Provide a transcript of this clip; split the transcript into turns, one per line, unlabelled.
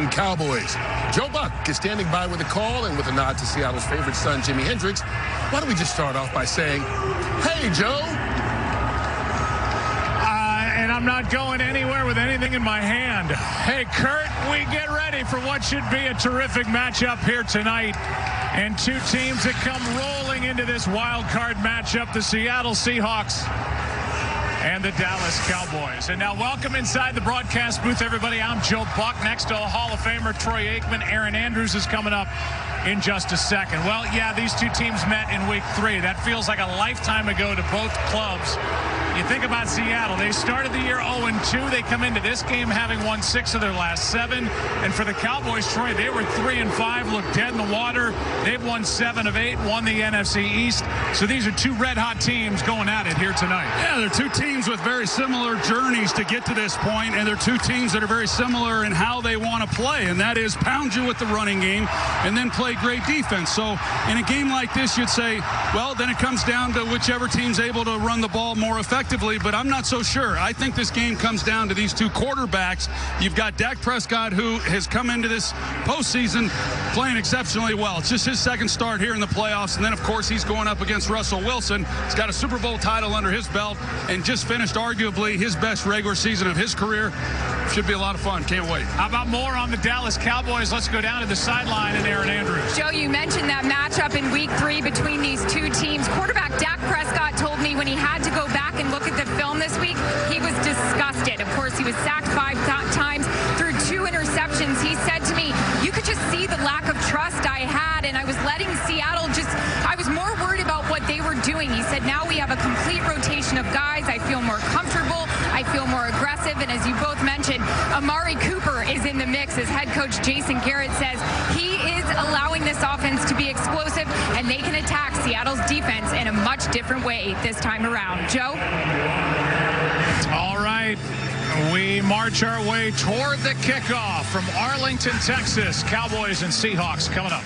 Cowboys. Joe Buck is standing by with a call and with a nod to Seattle's favorite son, Jimi Hendrix. Why don't we just start off by saying, hey, Joe.
And I'm not going anywhere with anything in my hand. Hey, Kurt, we get ready for what should be a terrific matchup here tonight. And two teams that come rolling into this wild card matchup, the Seattle Seahawks and the Dallas Cowboys. And now welcome inside the broadcast booth, everybody. I'm Joe Buck. Next to Hall of Famer Troy Aikman. Aaron Andrews is coming up in just a second. Well, yeah, these two teams met in week 3. That feels like a lifetime ago to both clubs. You think about Seattle. They started the year 0-2. They come into this game having won 6 of their last 7. And for the Cowboys, Troy, they were 3-5, looked dead in the water. They've won 7 of 8, won the NFC East. So these are two red-hot teams going at it here tonight.
Yeah, they're two teams with very similar journeys to get to this point, and they're two teams that are very similar in how they want to play, and that is pound you with the running game and then play great defense. So in a game like this, you'd say, well, then it comes down to whichever team's able to run the ball more effectively, but I'm not so sure. I think this game comes down to these two quarterbacks. You've got Dak Prescott, who has come into this postseason playing exceptionally well. It's just his second start here in the playoffs, and then, of course, he's going up against Russell Wilson. He's got a Super Bowl title under his belt and just finished arguably his best regular season of his career. Should be a lot of fun. Can't wait.
How about more on the Dallas Cowboys? Let's go down to the sideline and Aaron Andrews.
Joe, you mentioned that matchup in week 3 between these two teams. Quarterback Dak Prescott told me when he had to go back and look at the film this week, he was disgusted. Of course, he was sacked 5 times, threw 2 interceptions. He said to me, you could just see the lack of trust I had, and I was letting Seattle I was more worried about what they were doing. He said, now we have a complete rotation of guys. I feel more comfortable. I feel more aggressive. And as you both mentioned, Amari Cooper is in the mix. As head coach Jason Garrett says, he is allowing this offense to be explosive, and they can attack Seattle's defense in a much different way this time around. Joe?
All right. We march our way toward the kickoff from Arlington, Texas. Cowboys and Seahawks coming up.